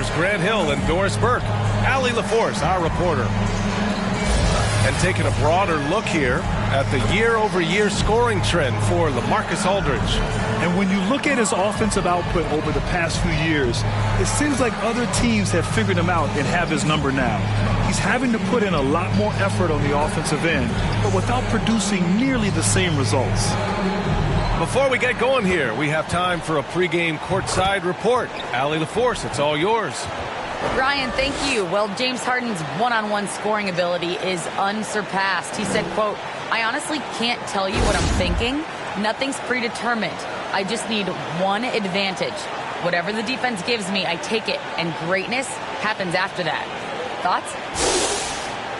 reporters Grant Hill and Doris Burke. Allie LaForce, our reporter. And taking a broader look here at the year-over-year scoring trend for LaMarcus Aldridge. And when you look at his offensive output over the past few years, it seems like other teams have figured him out and have his number now. He's having to put in a lot more effort on the offensive end, but without producing nearly the same results. Before we get going here, we have time for a pregame courtside report. Allie LaForce, it's all yours. Ryan, thank you. Well, James Harden's one-on-one scoring ability is unsurpassed. He said, quote, "I honestly can't tell you what I'm thinking. Nothing's predetermined. I just need one advantage. Whatever the defense gives me, I take it, and greatness happens after that." Thoughts?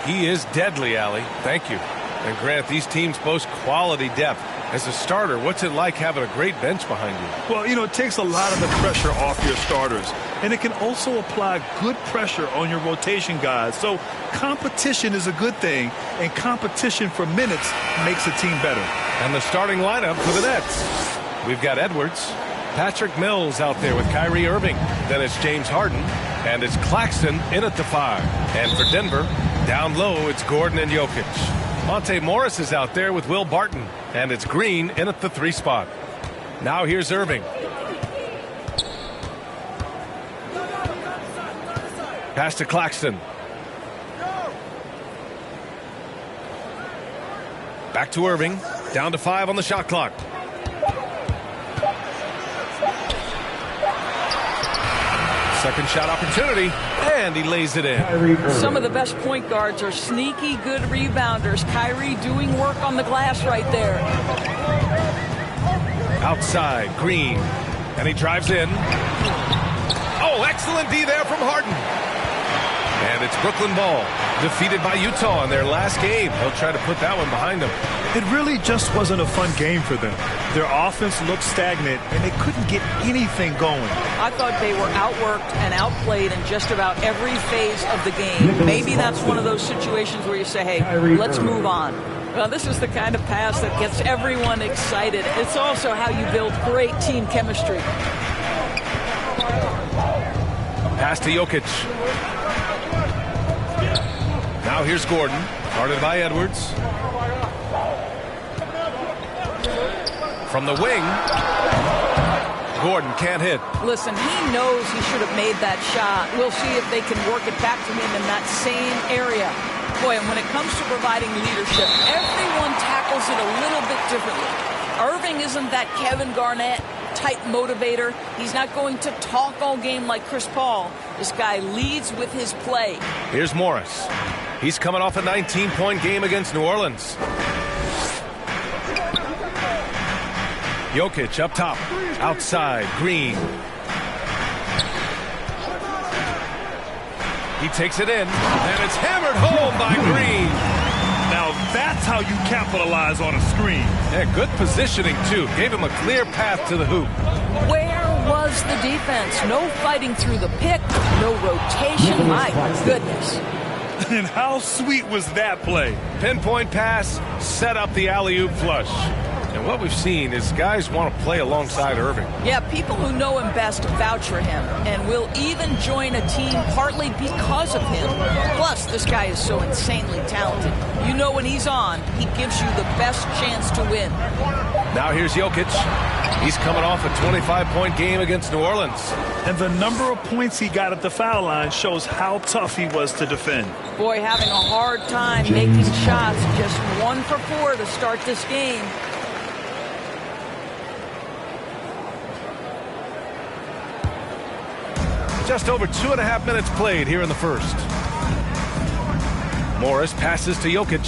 He is deadly, Allie. Thank you. And Grant, these teams boast quality depth. As a starter, what's it like having a great bench behind you? Well, it takes a lot of the pressure off your starters, and it can also apply good pressure on your rotation guys. So competition is a good thing, and competition for minutes makes a team better. And the starting lineup for the Nets. We've got Edwards, Patrick Mills out there with Kyrie Irving. Then it's James Harden, and it's Claxton in at the 5. And for Denver, down low, it's Gordon and Jokic. Monte Morris is out there with Will Barton, and it's Green in at the 3 spot. Now here's Irving. Pass to Claxton. Back to Irving. Down to 5 on the shot clock. Second shot opportunity, and he lays it in. Some of the best point guards are sneaky good rebounders. Kyrie doing work on the glass right there. Outside, Green, and he drives in. Oh, excellent D there from Harden. And it's Brooklyn ball, defeated by Utah in their last game. He'll try to put that one behind him. It really just wasn't a fun game for them. Their offense looked stagnant, and they couldn't get anything going. I thought they were outworked and outplayed in just about every phase of the game. Maybe that's one of those situations where you say, hey, let's move on. Well, this is the kind of pass that gets everyone excited. It's also how you build great team chemistry. Pass to Jokic. Now here's Gordon, guarded by Edwards. From the wing, Gordon can't hit. Listen, he knows he should have made that shot. We'll see if they can work it back to him in that same area. Boy, and when it comes to providing leadership, everyone tackles it a little bit differently. Irving isn't that Kevin Garnett type motivator. He's not going to talk all game like Chris Paul. This guy leads with his play. Here's Morris. He's coming off a 19-point game against New Orleans. Jokic up top. Outside, Green. He takes it in, and it's hammered home by Green. Now that's how you capitalize on a screen. Yeah, good positioning, too. Gave him a clear path to the hoop. Where was the defense? No fighting through the pick, no rotation. My goodness. And how sweet was that play? Pinpoint pass, set up the alley-oop flush. And what we've seen is guys want to play alongside Irving. Yeah, people who know him best vouch for him and will even join a team partly because of him. Plus, this guy is so insanely talented. You know when he's on, he gives you the best chance to win. Now here's Jokic. He's coming off a 25-point game against New Orleans. And the number of points he got at the foul line shows how tough he was to defend. Boy, having a hard time making shots. Just 1 for 4 to start this game. Just over 2.5 minutes played here in the first. Morris passes to Jokic.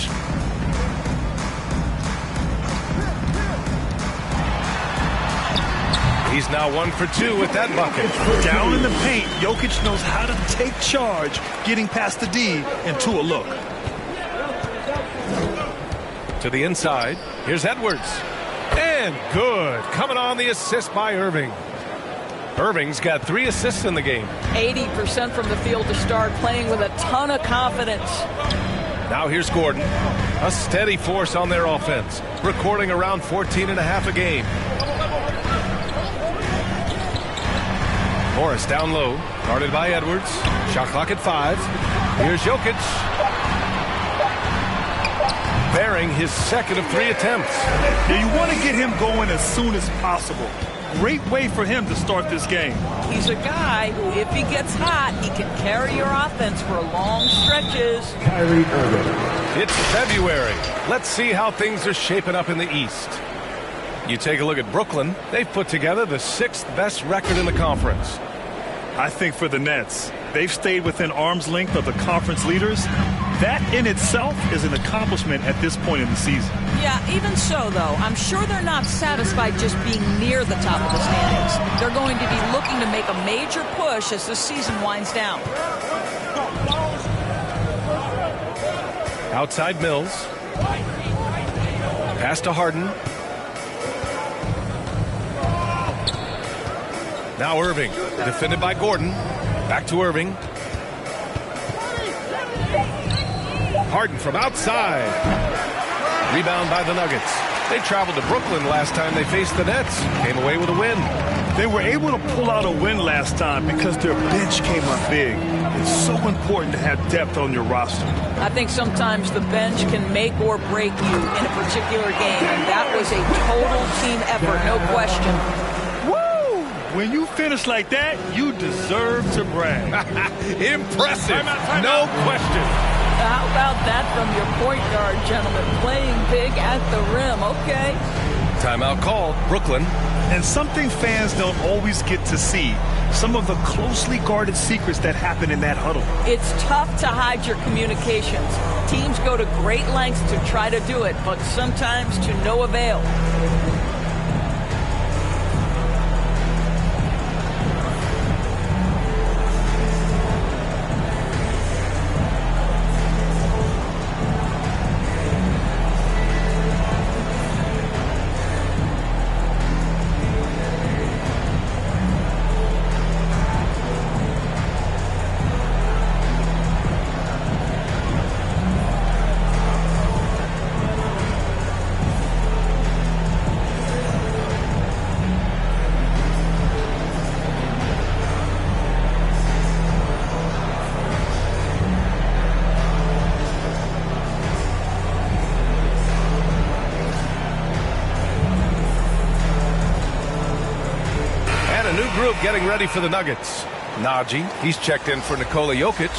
He's now 1 for 2 with that bucket. Down in the paint, Jokic knows how to take charge, getting past the D and to a look. To the inside, here's Edwards. And good. Coming on the assist by Irving. Irving's got 3 assists in the game. 80% from the field to start, playing with a ton of confidence. Now here's Gordon. A steady force on their offense, recording around 14.5 a game. Morris down low, guarded by Edwards. Shot clock at 5. Here's Jokic. Bearing his second of 3 attempts. Yeah, you want to get him going as soon as possible. Great way for him to start this game. He's a guy who, if he gets hot, he can carry your offense for long stretches. Kyrie Irving. It's February. Let's see how things are shaping up in the East. You take a look at Brooklyn. They've put together the 6th best record in the conference. I think for the Nets, they've stayed within arm's length of the conference leaders. That in itself is an accomplishment at this point in the season. Yeah, even so, though, I'm sure they're not satisfied just being near the top of the standings. They're going to be looking to make a major push as the season winds down. Outside Mills. Pass to Harden. Now Irving, defended by Gordon. Back to Irving. Harden from outside. Rebound by the Nuggets. They traveled to Brooklyn last time they faced the Nets. Came away with a win. They were able to pull out a win last time because their bench came up big. It's so important to have depth on your roster. I think sometimes the bench can make or break you in a particular game, and that was a total team effort, no question. When you finish like that, you deserve to brag. Impressive. No question. How about that from your point guard, gentlemen? Playing big at the rim. Okay. Timeout called. Brooklyn. And something fans don't always get to see. Some of the closely guarded secrets that happen in that huddle. It's tough to hide your communications. Teams go to great lengths to try to do it, but sometimes to no avail. Getting ready for the Nuggets. Najee, he's checked in for Nikola Jokic.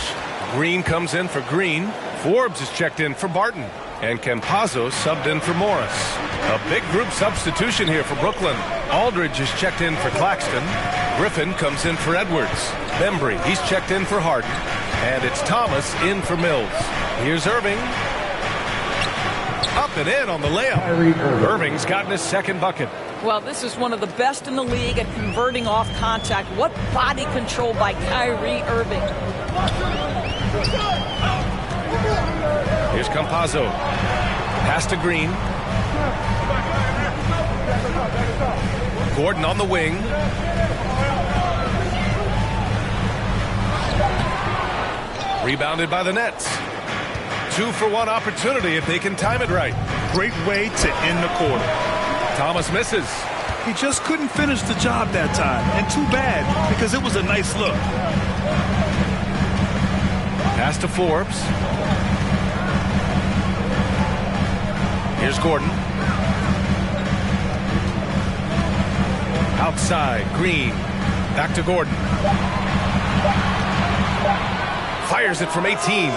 Green comes in for Green. Forbes is checked in for Barton. And Campazzo subbed in for Morris. A big group substitution here for Brooklyn. Aldridge is checked in for Claxton. Griffin comes in for Edwards. Bembry, he's checked in for Harden. And it's Thomas in for Mills. Here's Irving. Up and in on the layup. Irving's gotten his second bucket. Well, this is one of the best in the league at converting off contact. What body control by Kyrie Irving. Here's Campazzo. Pass to Green. Gordon on the wing. Rebounded by the Nets. 2-for-1 opportunity if they can time it right. Great way to end the quarter. Thomas misses. He just couldn't finish the job that time. And too bad, because it was a nice look. Pass to Forbes. Here's Gordon. Outside, Green. Back to Gordon. Fires it from 18.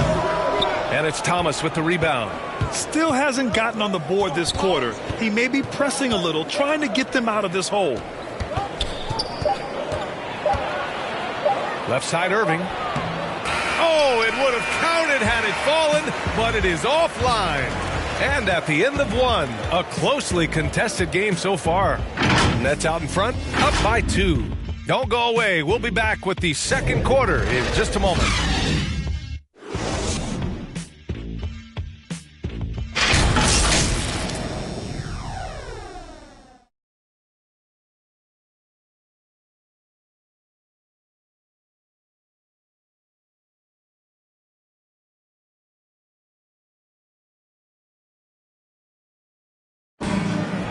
And it's Thomas with the rebound. Still hasn't gotten on the board this quarter. He may be pressing a little, trying to get them out of this hole. Left side, Irving. Oh, it would have counted had it fallen, but it is offline. And at the end of one, a closely contested game so far. Nets out in front, up by 2. Don't go away. We'll be back with the second quarter in just a moment.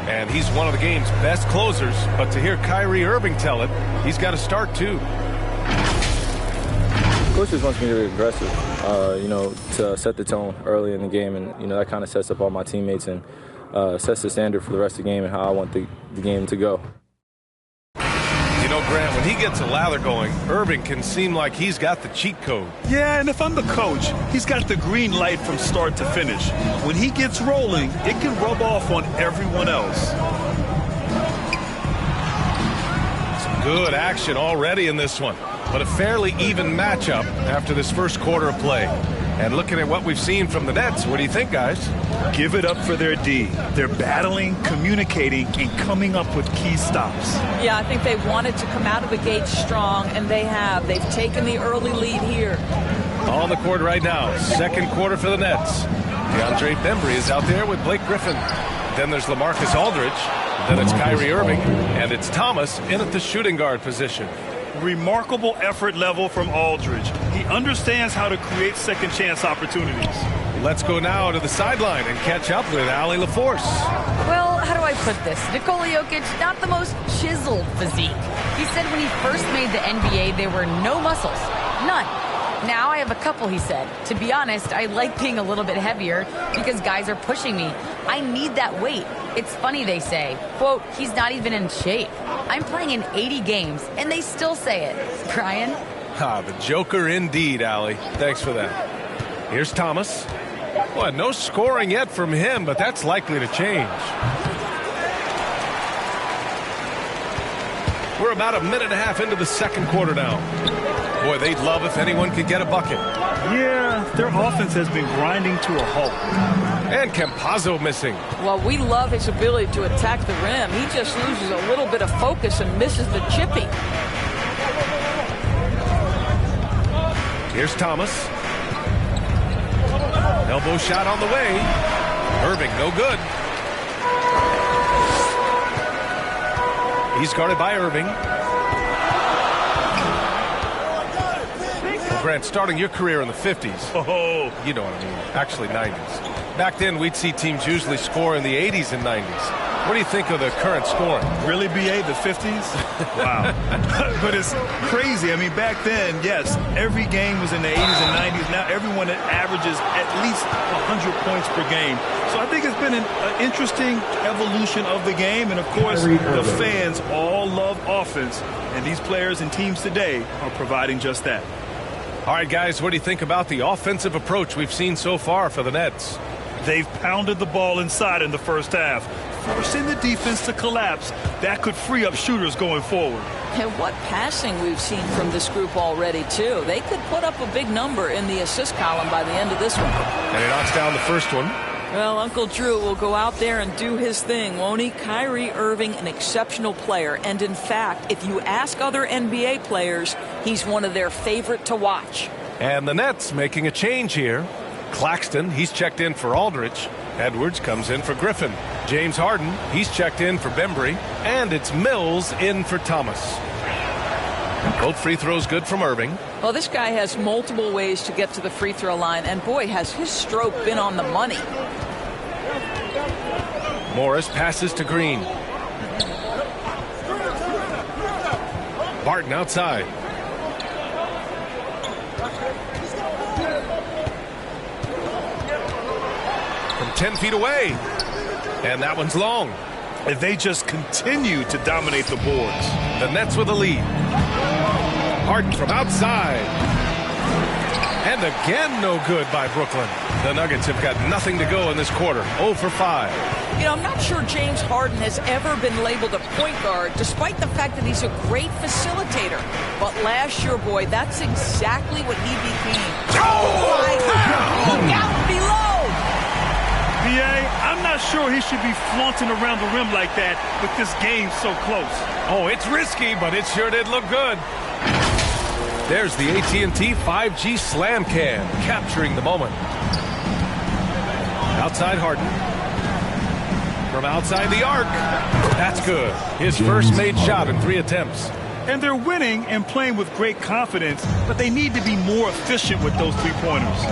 And he's one of the game's best closers, but to hear Kyrie Irving tell it, he's got to start too. coach just wants me to be aggressive, to set the tone early in the game, and that kind of sets up all my teammates and sets the standard for the rest of the game and how I want the game to go. Grant, when he gets a lather going, Irving can seem like he's got the cheat code. Yeah, and if I'm the coach, he's got the green light from start to finish. When he gets rolling, it can rub off on everyone else. Some good action already in this one, but a fairly even matchup after this first quarter of play. And looking at what we've seen from the Nets, what do you think, guys? Give it up for their D. They're battling, communicating, and coming up with key stops. Yeah, I think they wanted to come out of the gate strong, and they have. They've taken the early lead here. On the court right now, second quarter for the Nets. DeAndre Bembry is out there with Blake Griffin. Then there's LaMarcus Aldridge. Then it's Kyrie Irving. And it's Thomas in at the shooting guard position. Remarkable effort level from Aldridge. He understands how to create second chance opportunities. Let's go now to the sideline and catch up with Allie LaForce. Well, how do I put this? Nikola Jokic, not the most chiseled physique. He said when he first made the NBA, there were no muscles. None. Now I have a couple, he said. To be honest, I like being a little bit heavier because guys are pushing me. I need that weight. It's funny they say, quote, he's not even in shape. I'm playing in 80 games, and they still say it. Brian? The Joker indeed, Allie. Thanks for that. Here's Thomas. Well, no scoring yet from him, but that's likely to change. We're about a minute and a half into the second quarter now. Boy, they'd love if anyone could get a bucket. Yeah, their offense has been grinding to a halt. And Campazzo missing. Well, we love his ability to attack the rim. He just loses a little bit of focus and misses the chippy. Here's Thomas. Elbow shot on the way. Irving, no good. He's guarded by Irving. Grant, starting your career in the 50s. Oh, you know what I mean. Actually, 90s. Back then, we'd see teams usually score in the 80s and 90s. What do you think of the current scoring? Really, BA, the 50s? Wow. But it's crazy. I mean, back then, yes, every game was in the 80s and 90s. Now everyone averages at least 100 points per game. So I think it's been an interesting evolution of the game. And, of course, the fans all love offense. And these players and teams today are providing just that. All right, guys, what do you think about the offensive approach we've seen so far for the Nets? They've pounded the ball inside in the first half, forcing the defense to collapse. That could free up shooters going forward. And what passing we've seen from this group already, too. They could put up a big number in the assist column by the end of this one. And he knocks down the first one. Well, Uncle Drew will go out there and do his thing, won't he? Kyrie Irving, an exceptional player. And, in fact, if you ask other NBA players, he's one of their favorite to watch. And the Nets making a change here. Claxton, he's checked in for Aldridge. Edwards comes in for Griffin. James Harden, he's checked in for Bembry. And it's Mills in for Thomas. Both free throws good from Irving. Well, this guy has multiple ways to get to the free throw line. And, boy, has his stroke been on the money. Morris passes to Green. Barton outside. From 10 feet away. And that one's long. And they just continue to dominate the boards. The Nets with a lead. Harden from outside. And again, no good by Brooklyn. The Nuggets have got nothing to go in this quarter. 0 for 5. You know, I'm not sure James Harden has ever been labeled a point guard, despite the fact that he's a great facilitator. But last year, boy, that's exactly what he became. Oh, my God. Look out below. BA, I'm not sure he should be flaunting around the rim like that with this game so close. Oh, it's risky, but it sure did look good. There's the AT&T 5G Slam Cam, capturing the moment. Outside Harden. From outside the arc. That's good. His first made shot in 3 attempts. And they're winning and playing with great confidence, but they need to be more efficient with those three-pointers.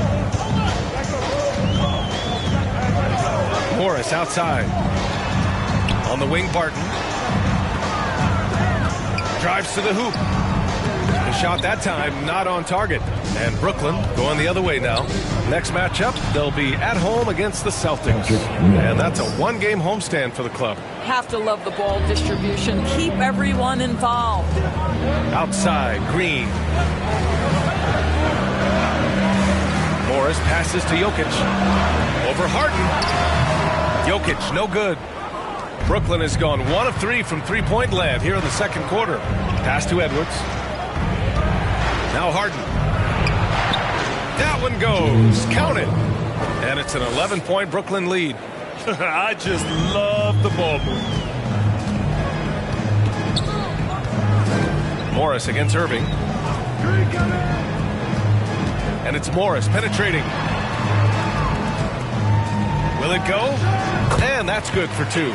Morris outside. On the wing, Barton. Drives to the hoop. The shot that time not on target. And Brooklyn going the other way now. Next matchup, they'll be at home against the Celtics. And that's a one-game homestand for the club. Have to love the ball distribution. Keep everyone involved. Outside, Green. Morris passes to Jokic. Over Harden. Jokic, no good. Brooklyn has gone 1 of 3 from three-point land here in the second quarter. Pass to Edwards. Now Harden. That one goes. Count it. And it's an 11-point Brooklyn lead. I just love the ball movement. Morris against Irving. And it's Morris penetrating. Will it go? And that's good for 2.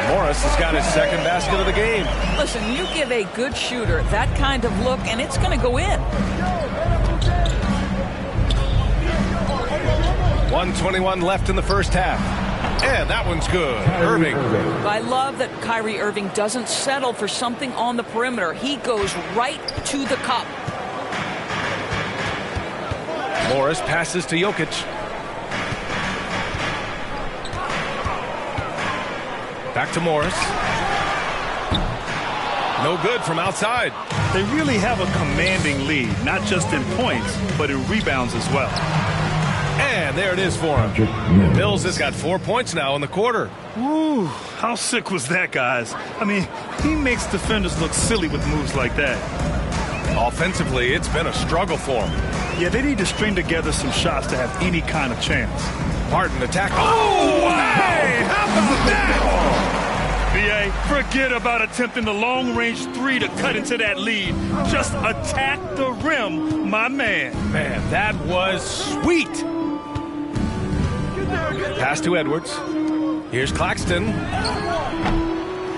Morris has got his second basket of the game. Listen, you give a good shooter that kind of look, and it's going to go in. 1:21 left in the first half. And that one's good. Irving. I love that Kyrie Irving doesn't settle for something on the perimeter. He goes right to the cup. Morris passes to Jokic. Back to Morris. No good from outside. They really have a commanding lead, not just in points, but in rebounds as well. And there it is for him. Mills has got 4 points now in the quarter. Woo, how sick was that, guys? I mean, he makes defenders look silly with moves like that. Offensively, it's been a struggle for him. Yeah, they need to string together some shots to have any kind of chance. Harden attack. Oh, hey! How about that? B.A., forget about attempting the long-range 3 to cut into that lead. Just attack the rim, my man. Man, that was sweet. Pass to Edwards. Here's Claxton.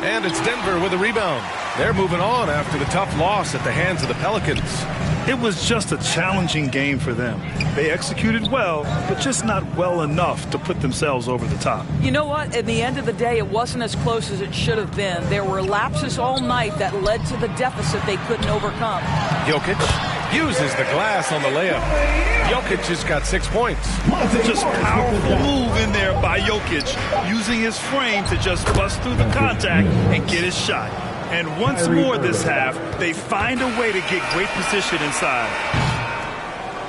And it's Denver with a rebound. They're moving on after the tough loss at the hands of the Pelicans. It was just a challenging game for them. They executed well, but just not well enough to put themselves over the top. You know what? At the end of the day, it wasn't as close as it should have been. There were lapses all night that led to the deficit they couldn't overcome. Jokic uses the glass on the layup. Jokic has got 6 points. Just powerful move in there by Jokic, using his frame to just bust through the contact and get his shot. And once more this half, they find a way to get great position inside.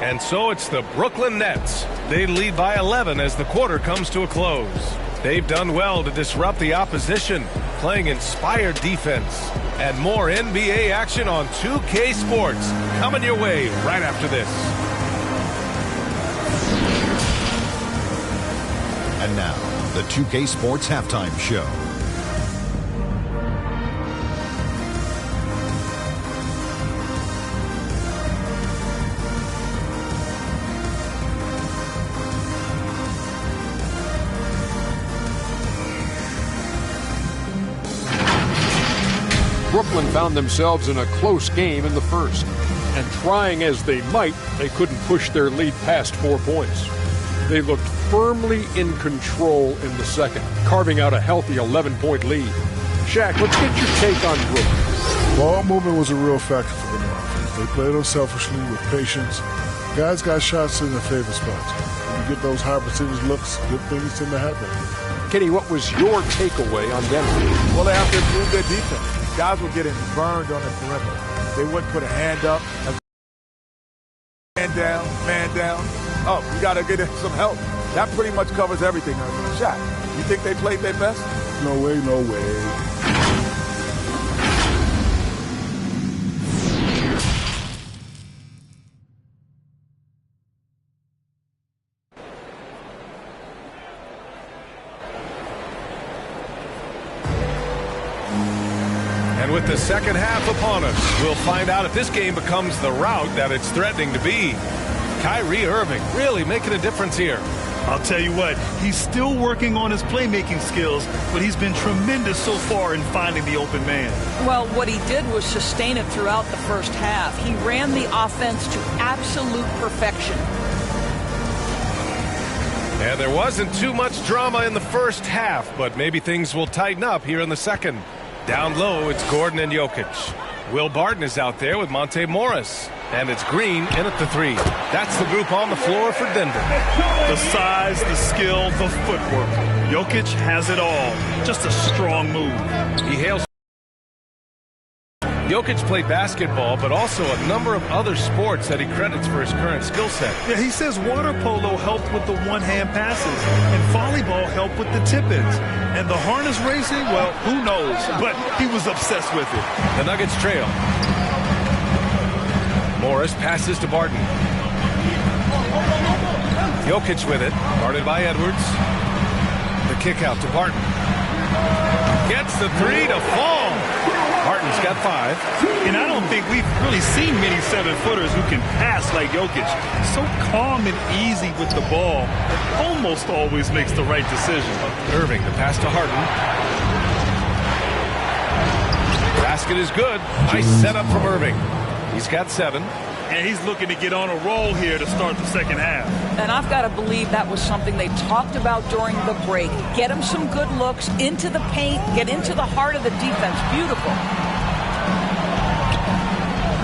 And so it's the Brooklyn Nets. They lead by 11 as the quarter comes to a close. They've done well to disrupt the opposition, playing inspired defense. And more NBA action on 2K Sports coming your way right after this. And now, the 2K Sports Halftime Show. Brooklyn found themselves in a close game in the first, and trying as they might, they couldn't push their lead past 4 points. They looked firmly in control in the second, carving out a healthy 11-point lead. Shaq, let's get your take on Brooklyn. Ball movement was a real factor for them on offense. They played unselfishly with patience. Guys got shots in their favorite spots. When you get those high percentage looks, good things tend to happen. Kenny, what was your takeaway on Denver? Well, they have to improve their defense. Guys were getting burned on the perimeter. They wouldn't put a hand up. Man down, man down. Oh, you got to get some help. That pretty much covers everything. Shaq, you think they played their best? No way, no way. And with the second half upon us, we'll find out if this game becomes the rout that it's threatening to be. Kyrie Irving really making a difference here. I'll tell you what, he's still working on his playmaking skills, but he's been tremendous so far in finding the open man. Well, what he did was sustain it throughout the first half. He ran the offense to absolute perfection. And there wasn't too much drama in the first half, but maybe things will tighten up here in the second. Down low, it's Gordon and Jokic. Will Barton is out there with Monte Morris. And it's Green in at the 3. That's the group on the floor for Denver. The size, the skill, the footwork. Jokic has it all. Just a strong move. He hails. Jokic played basketball, but also a number of other sports that he credits for his current skill set. Yeah, he says water polo helped with the one-hand passes, and volleyball helped with the tip-ins. And the harness racing, well, who knows? But he was obsessed with it. The Nuggets trail. Morris passes to Barton. Jokic with it, guarded by Edwards. The kick out to Barton. Gets the 3 to fall. Barton's got 5. And I don't think we've really seen many 7-footers who can pass like Jokic. So calm and easy with the ball. Almost always makes the right decision. Irving, the pass to Harden. Basket is good. Nice setup from Irving. He's got 7. And he's looking to get on a roll here to start the second half. And I've got to believe that was something they talked about during the break. Get him some good looks into the paint, get into the heart of the defense. Beautiful.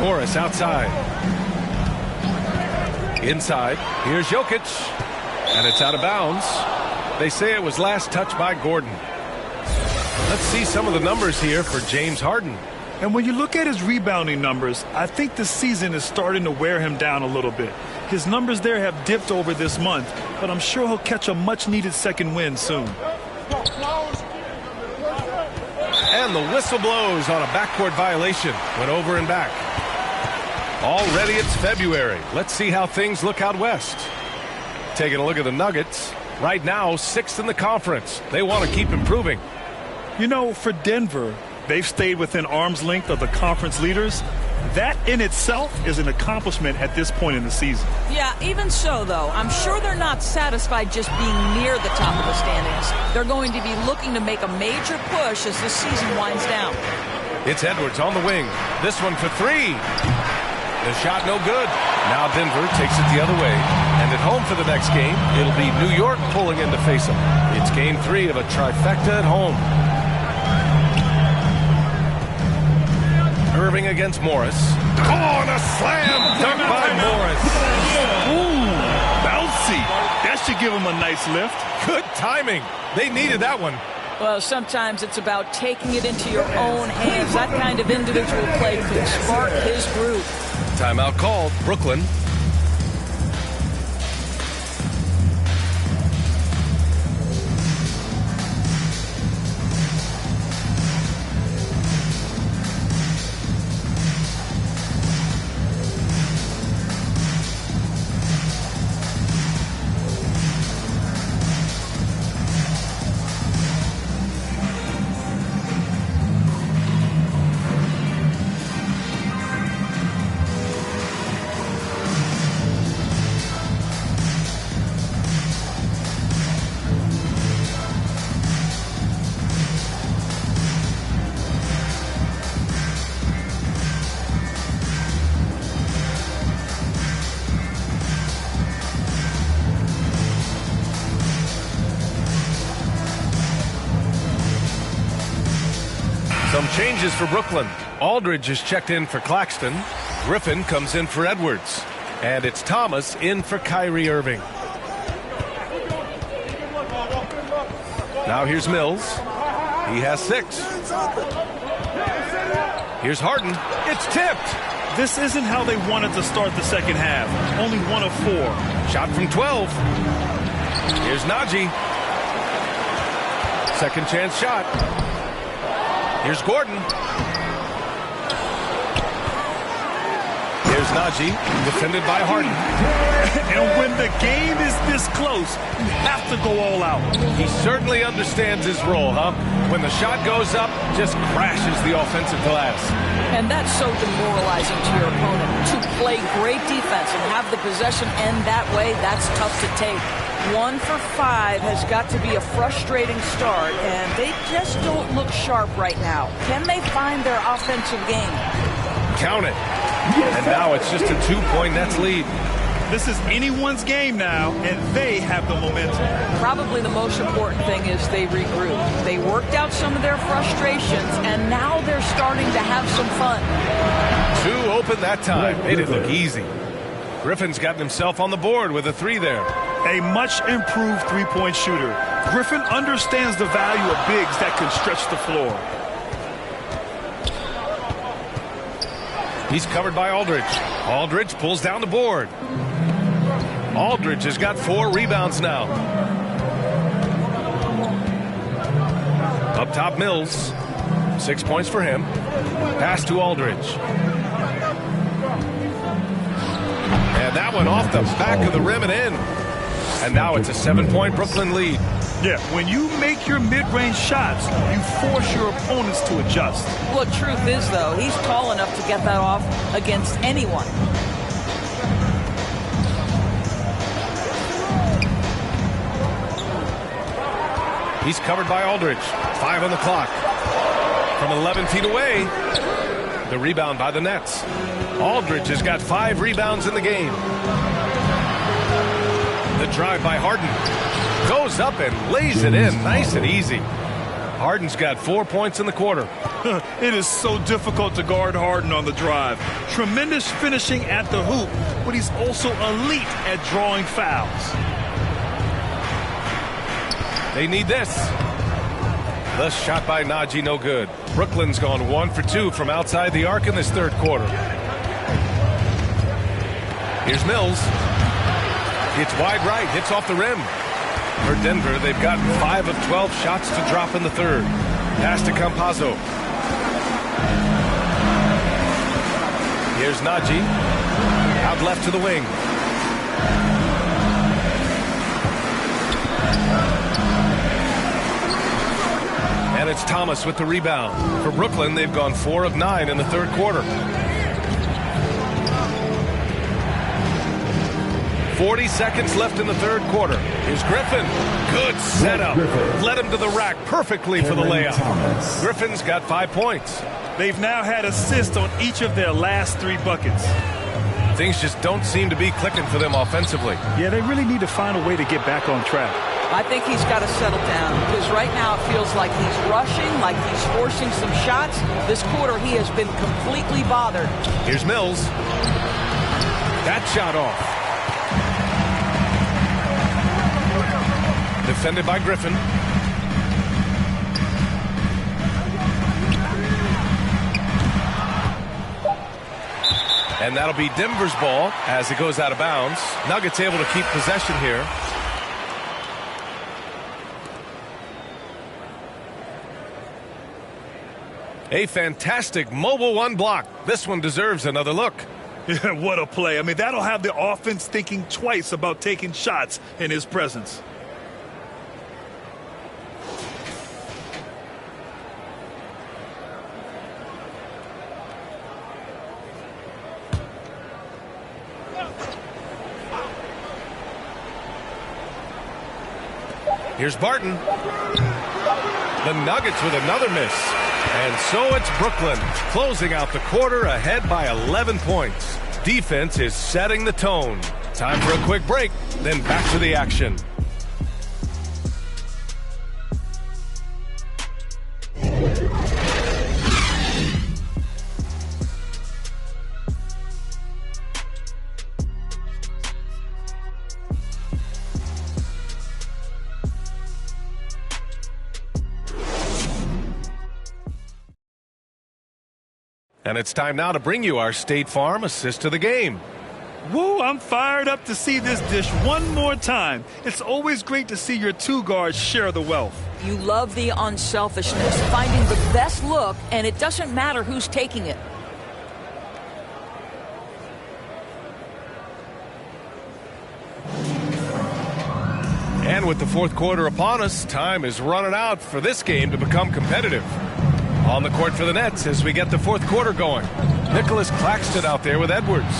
Morris outside. Inside. Here's Jokic. And it's out of bounds. They say it was last touched by Gordon. Let's see some of the numbers here for James Harden. And when you look at his rebounding numbers, I think the season is starting to wear him down a little bit. His numbers there have dipped over this month, but I'm sure he'll catch a much-needed second win soon. And the whistle blows on a backcourt violation. Went over and back. Already it's February. Let's see how things look out west. Taking a look at the Nuggets. Right now, 6th in the conference. They want to keep improving. You know, for Denver, they've stayed within arm's length of the conference leaders. That in itself is an accomplishment at this point in the season. Yeah, even so, though, I'm sure they're not satisfied just being near the top of the standings. They're going to be looking to make a major push as this season winds down. It's Edwards on the wing. This one for 3. The shot no good. Now Denver takes it the other way. And at home for the next game, it'll be New York pulling in to face them. It's game 3 of a trifecta at home. Irving against Morris. Oh, and a slam dunk by Morris. Ooh, bouncy. That should give him a nice lift. Good timing. They needed that one. Well, sometimes it's about taking it into your own hands. That kind of individual play could spark his groove. Timeout called. Brooklyn. Some changes for Brooklyn. Aldridge is checked in for Claxton. Griffin comes in for Edwards. And it's Thomas in for Kyrie Irving. Now here's Mills. He has 6. Here's Harden. It's tipped. This isn't how they wanted to start the second half. Only 1 of 4. Shot from 12. Here's Najee. Second chance shot. Here's Gordon. Here's Najee, defended by Harden. And when the game is this close, you have to go all out. He certainly understands his role, huh? When the shot goes up, just crashes the offensive glass. And that's so demoralizing to your opponent. To play great defense and have the possession end that way, that's tough to take. 1 for 5 has got to be a frustrating start, and they just don't look sharp right now. Can they find their offensive game? Count it. And now it's just a 2-point Nets lead. This is anyone's game now, and they have the momentum. Probably the most important thing is they regroup. They worked out some of their frustrations, and now they're starting to have some fun. 2 open that time. Made it look easy. Griffin's gotten himself on the board with a 3 there. A much improved three-point shooter. Griffin understands the value of bigs that can stretch the floor. He's covered by Aldridge. Aldridge pulls down the board. Aldridge has got 4 rebounds now. Up top, Mills. 6 points for him. Pass to Aldridge. And that one off the back of the rim and in. And now it's a 7-point Brooklyn lead. Yeah, when you make your mid-range shots, you force your opponents to adjust. Well, the truth is, though, he's tall enough to get that off against anyone. He's covered by Aldridge. 5 on the clock. From 11 feet away, the rebound by the Nets. Aldridge has got 5 rebounds in the game. The drive by Harden. Goes up and lays it in nice and easy. Harden's got 4 points in the quarter. It is so difficult to guard Harden on the drive. Tremendous finishing at the hoop, but he's also elite at drawing fouls. They need this. The shot by Najee, no good. Brooklyn's gone 1 for 2 from outside the arc in this third quarter. Here's Mills. It's wide right, hits off the rim. For Denver, they've gotten 5 of 12 shots to drop in the third. Pass to Campazzo. Here's Najee. Out left to the wing. And it's Thomas with the rebound. For Brooklyn, they've gone 4 of 9 in the third quarter. 40 seconds left in the third quarter. Here's Griffin. Good setup. Led him to the rack perfectly for the layup. Griffin's got 5 points. They've now had assists on each of their last 3 buckets. Things just don't seem to be clicking for them offensively. Yeah, they really need to find a way to get back on track. I think he's got to settle down because right now it feels like he's rushing, like he's forcing some shots. This quarter he has been completely bothered. Here's Mills. That shot off. Defended by Griffin. And that'll be Denver's ball as it goes out of bounds. Nuggets able to keep possession here. A fantastic mobile 1 block. This one deserves another look. Yeah, what a play. I mean, that'll have the offense thinking twice about taking shots in his presence. Here's Barton. The Nuggets with another miss. And so it's Brooklyn closing out the quarter ahead by 11 points. Defense is setting the tone. Time for a quick break, then back to the action. And it's time now to bring you our State Farm assist to the game. Woo, I'm fired up to see this dish one more time. It's always great to see your 2 guards share the wealth. You love the unselfishness, finding the best look, and it doesn't matter who's taking it. And with the fourth quarter upon us, time is running out for this game to become competitive. On the court for the Nets as we get the fourth quarter going. Nicholas Claxton out there with Edwards.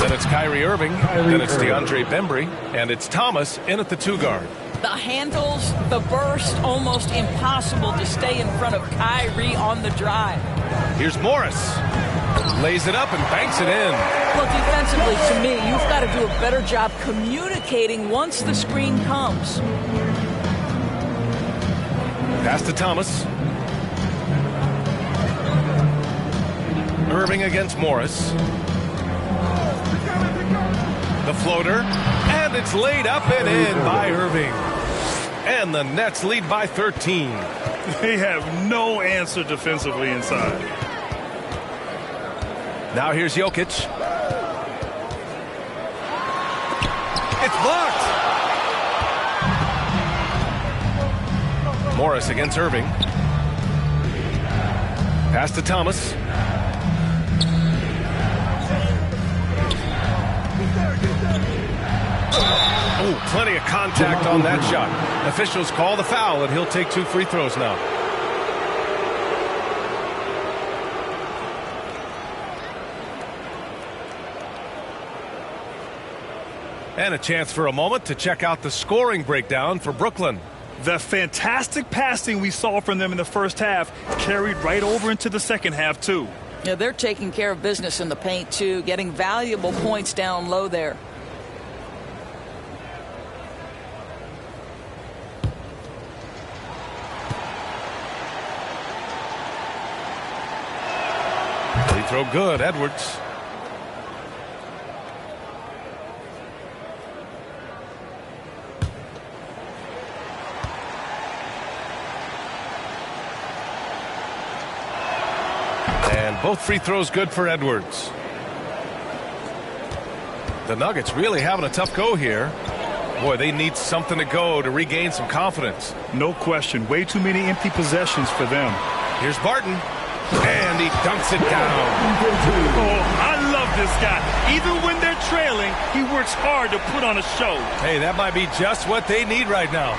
Then it's Kyrie Irving. Then it's DeAndre Bembry. And it's Thomas in at the 2 guard. The handles, the burst, almost impossible to stay in front of Kyrie on the drive. Here's Morris. Lays it up and banks it in. Well, defensively, to me, you've got to do a better job communicating once the screen comes. Pass to Thomas. Irving against Morris. The floater, and it's laid up and in by Irving. And the Nets lead by 13. They have no answer defensively inside. Now here's Jokic. It's blocked. Morris against Irving. Pass to Thomas. Oh, plenty of contact on that shot. Officials call the foul, and he'll take 2 free throws now. And a chance for a moment to check out the scoring breakdown for Brooklyn. The fantastic passing we saw from them in the first half carried right over into the second half, too. Yeah, they're taking care of business in the paint, too, getting valuable points down low there. Free throw good, Edwards. And both free throws good for Edwards. The Nuggets really having a tough go here. Boy, they need something to go to regain some confidence. No question. Way too many empty possessions for them. Here's Barton. And he dunks it down. Oh, I love this guy. Even when they're trailing, he works hard to put on a show. Hey, that might be just what they need right now.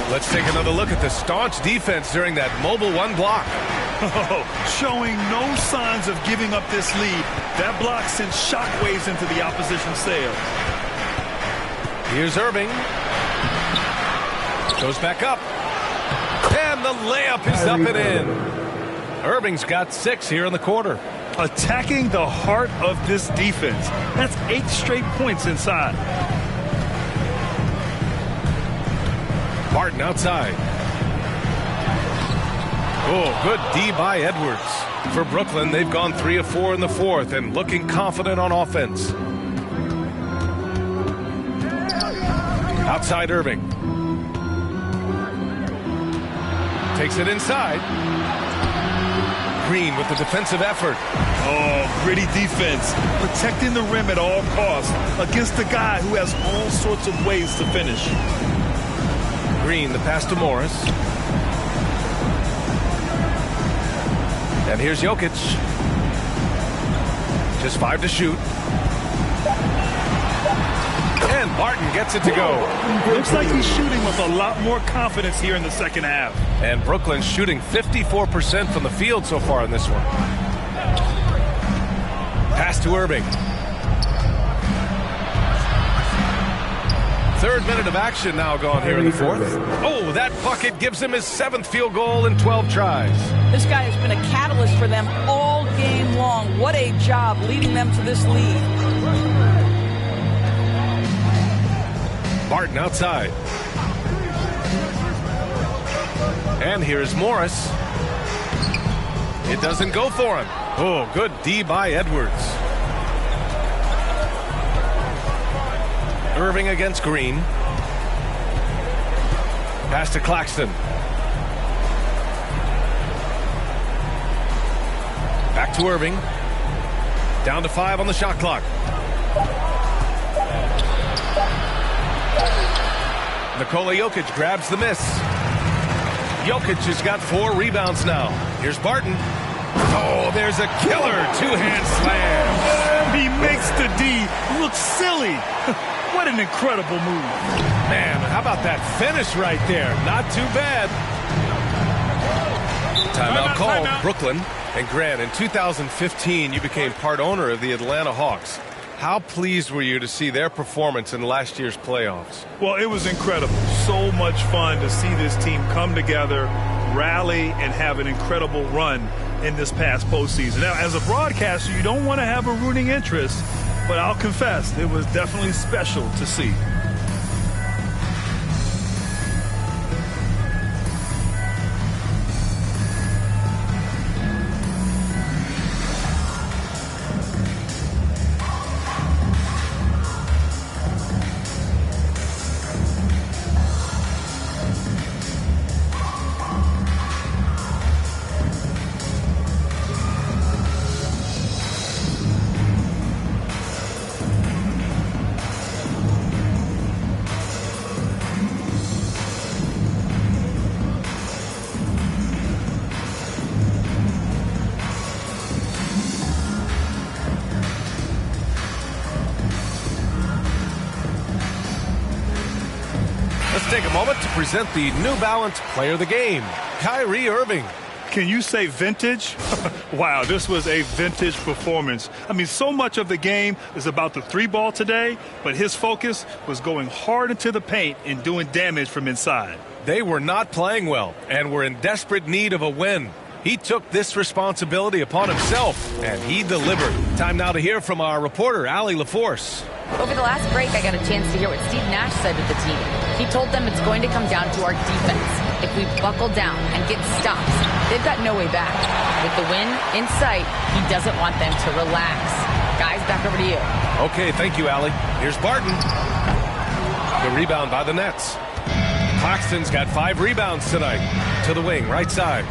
Let's take another look at the staunch defense during that mobile 1 block. Showing no signs of giving up this lead. That block sends shockwaves into the opposition's sails. Here's Irving. Goes back up. And the layup is up and in. Irving's got 6 here in the quarter. Attacking the heart of this defense. That's 8 straight points inside. Barton outside. Oh, good D by Edwards. For Brooklyn, they've gone 3 of 4 in the fourth and looking confident on offense. Outside Irving. Takes it inside. Green with the defensive effort. Oh, gritty defense. Protecting the rim at all costs against a guy who has all sorts of ways to finish. Green, the pass to Morris. And here's Jokic. Just 5 to shoot. And Barton gets it to go. Looks like he's shooting with a lot more confidence here in the second half. And Brooklyn's shooting 54% from the field so far in this one. Pass to Irving. 3rd minute of action now gone here in the fourth. Oh, that bucket gives him his 7th field goal in 12 tries. This guy has been a catalyst for them all game long. What a job leading them to this lead. Barton outside. And here's Morris. It doesn't go for him. Oh, good D by Edwards. Irving against Green. Pass to Claxton. Back to Irving. Down to 5 on the shot clock. Nikola Jokic grabs the miss. Jokic has got 4 rebounds now. Here's Barton. Oh, there's a killer 2-hand slam. He makes the D look silly. What an incredible move. Man, how about that finish right there? Not too bad. Timeout called, Brooklyn. And Grant, in 2015, you became part owner of the Atlanta Hawks. How pleased were you to see their performance in last year's playoffs? Well, it was incredible. So much fun to see this team come together, rally and have an incredible run in this past postseason. Now, as a broadcaster, you don't want to have a rooting interest, but I'll confess, it was definitely special to see. Let's take a moment to present the New Balance Player of the Game, Kyrie Irving. Can you say vintage? Wow, this was a vintage performance. I mean, so much of the game is about the three ball today, but his focus was going hard into the paint and doing damage from inside. They were not playing well and were in desperate need of a win. He took this responsibility upon himself, and he delivered. Time now to hear from our reporter, Allie LaForce. Over the last break, I got a chance to hear what Steve Nash said to the team. He told them it's going to come down to our defense. If we buckle down and get stops, they've got no way back. With the win in sight, he doesn't want them to relax. Guys, back over to you. Okay, thank you, Allie. Here's Barton. The rebound by the Nets. Claxton's got 5 rebounds tonight. To the wing, right side.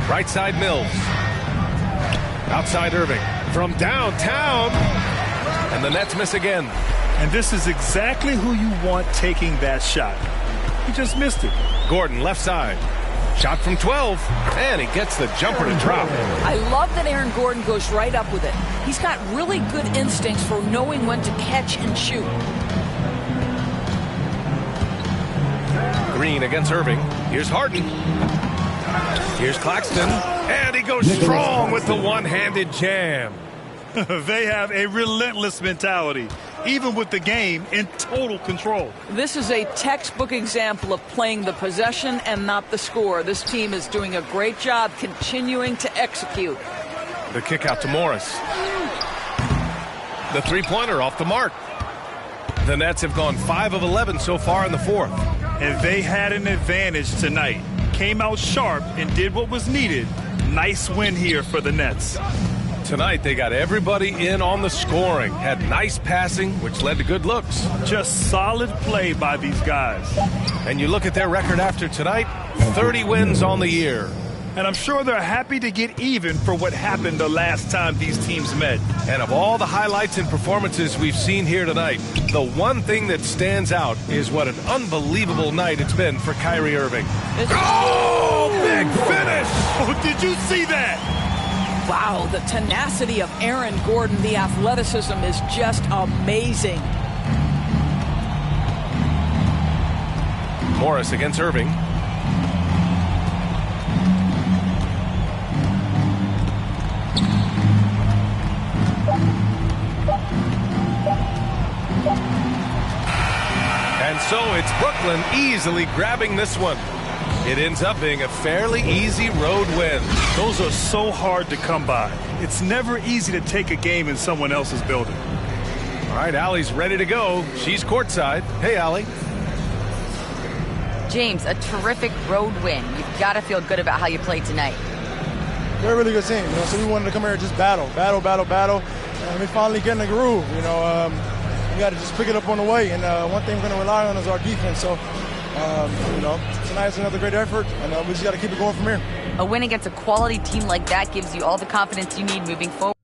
Right side, Mills. Outside, Irving. From downtown. And the Nets miss again. And this is exactly who you want taking that shot. He just missed it. Gordon, left side. Shot from 12. And he gets the jumper to drop. I love that Aaron Gordon goes right up with it. He's got really good instincts for knowing when to catch and shoot. Green against Irving. Here's Harden. Here's Claxton. And he goes strong with the one-handed jam. They have a relentless mentality, even with the game in total control. This is a textbook example of playing the possession and not the score. This team is doing a great job continuing to execute. The kick out to Morris. The three-pointer off the mark. The Nets have gone 5 of 11 so far in the fourth. And they had an advantage tonight. Came out sharp and did what was needed. Nice win here for the Nets. Tonight, they got everybody in on the scoring. Had nice passing, which led to good looks. Just solid play by these guys. And you look at their record after tonight, 30 wins on the year. And I'm sure they're happy to get even for what happened the last time these teams met. And of all the highlights and performances we've seen here tonight, the one thing that stands out is what an unbelievable night it's been for Kyrie Irving. Oh, big finish! Oh, did you see that? Wow, the tenacity of Aaron Gordon, the athleticism is just amazing. Morris against Irving. And so it's Brooklyn easily grabbing this one. It ends up being a fairly easy road win. Those are so hard to come by. It's never easy to take a game in someone else's building. All right, Allie's ready to go. She's courtside. Hey, Allie. James, a terrific road win. You've got to feel good about how you played tonight. They're a really good team, so we wanted to come here and just battle. And we finally get in the groove, we got to just pick it up on the way. And one thing we're going to rely on is our defense. So, tonight's another great effort, and we just got to keep it going from here. A win against a quality team like that gives you all the confidence you need moving forward.